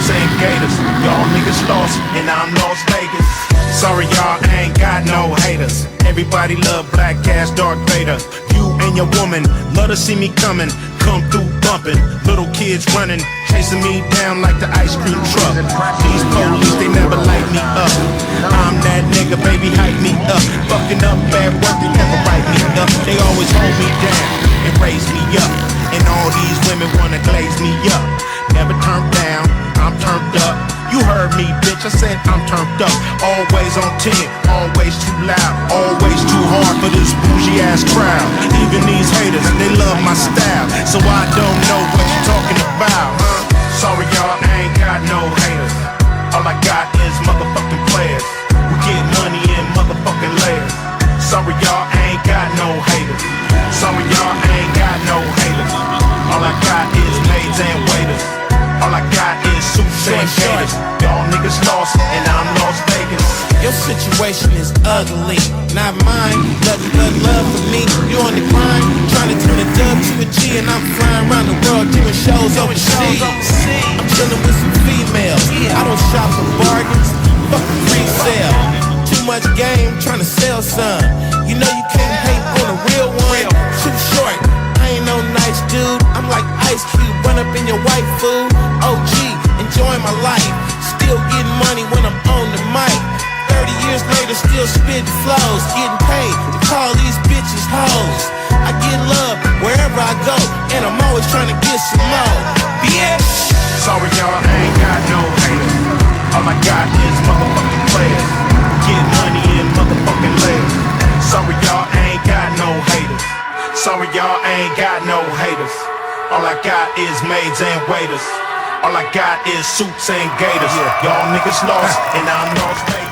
and gators. Y'all niggas lost, and I'm Las Vegas. Sorry y'all, I ain't got no haters. Everybody love Black Ass Darth Vader. You and your woman love to see me coming. Come through bumping, little kids running, chasing me down like the ice cream truck. These police, they never light me up. I'm that nigga, baby, hype me up. Fucking up bad work, they never write me up. They always hold me down and raise me up. And all these women wanna glaze me up. Never turned down, I'm turned up. You heard me, bitch, I said I'm turned up. Always on 10, always too loud, always too hard for this bougie ass crowd. Even these haters, they love my style, so I don't know what you talking about, huh? Sorry y'all, I ain't got no haters. All I got is motherfucking players. We get money in motherfucking layers. Sorry y'all, I ain't got no haters. Sorry y'all, I ain't got no haters. All I got is maids and waiters. All I got is suits and gators. Y'all niggas lost, and I'm Las Vegas. Your situation is ugly, not mine. Nothing but love for me. You on the grind, trying to turn a dub to a G, and I'm flying around the world doing shows overseas. I'm chilling with some females. I don't shop for bargains. Fuck a resale. Too much game, trying to sell some. You know you can't hate on a real one. Too short. I ain't no nice dude. I'm like Ice Cube, run up in your white food. OG, enjoying my life. Still getting money when I'm on the mic. 30 years later, still spitting flows. Getting paid to call these bitches hoes. I get love wherever I go, and I'm always trying to get some more. Bitch. Sorry y'all, I ain't got no haters. All I got is motherfucking players. Get money in motherfucking layers. Sorry y'all, I ain't got no haters. Sorry y'all, I ain't got no haters. All I got is maids and waiters. All I got is suits and gators. Y'all niggas lost, and I'm Las Vegas.